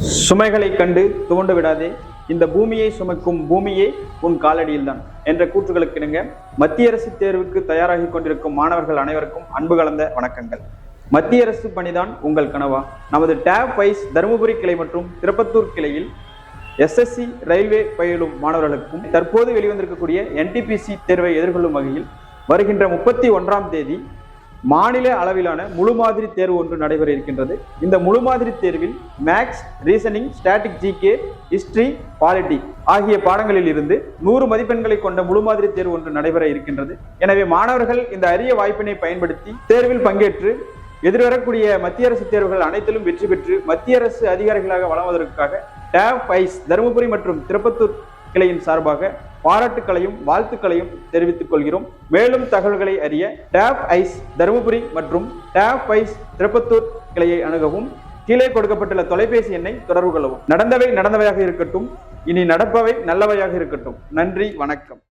சுமைகளை கண்டு துவண்டு விடாதே, இந்த பூமியை சுமக்கும் பூமியே உன் காலடியில்தான் என்ற கூற்றுகளுக்கு இணங்க மத்திய அரசு தேர்வுக்கு தயாராகி கொண்டிருக்கும் மாணவர்கள் அனைவருக்கும் அன்பு கலந்த வணக்கங்கள். மத்திய அரசு பணிதான் உங்கள் கனவா? நமது டேப் வைஸ் தருமபுரி கிளை மற்றும் திருப்பத்தூர் கிளையில் எஸ்எஸ்சி ரயில்வே பயிலும் மாணவர்களுக்கும் தற்போது வெளிவந்திருக்கக்கூடிய என்டிபிசி தேர்வை எதிர்கொள்ளும் வகையில் வருகின்ற 31ஆம் தேதி மாநில அளவிலான முழு மாதிரி தேர்வு ஒன்று நடைபெற இருக்கின்றது. இந்த முழு மாதிரி தேர்வில் maths, reasoning, static, GK, history, polity ஆகிய பாடங்களில் இருந்து 100 மதிப்பெண்களை கொண்ட முழு மாதிரி தேர்வு ஒன்று நடைபெற இருக்கின்றது. எனவே மாணவர்கள் இந்த அரிய வாய்ப்பினை பயன்படுத்தி தேர்வில் பங்கேற்று எதிர்வரக்கூடிய மத்திய அரசு தேர்வுகள் அனைத்திலும் வெற்றி பெற்று மத்திய அரசு அதிகாரிகளாக வழங்குவதற்காக டேப் வைஸ் தருமபுரி மற்றும் திருப்பத்தூர் கிளையின் சார்பாக பாராட்டுக்களையும் வாழ்த்துக்களையும் தெரிவித்துக் கொள்கிறோம். மேலும் தகவல்களை அறிய டேப் ஐஸ் தருமபுரி மற்றும் டேப் வைஸ் திருப்பத்தூர் கிளையை அணுகவும். கீழே கொடுக்கப்பட்டுள்ள தொலைபேசி எண்ணை தொடர்பு கொள்ளவும். நடந்தவை நடந்தவையாக இருக்கட்டும், இனி நடப்பவை நல்லவையாக இருக்கட்டும். நன்றி, வணக்கம்.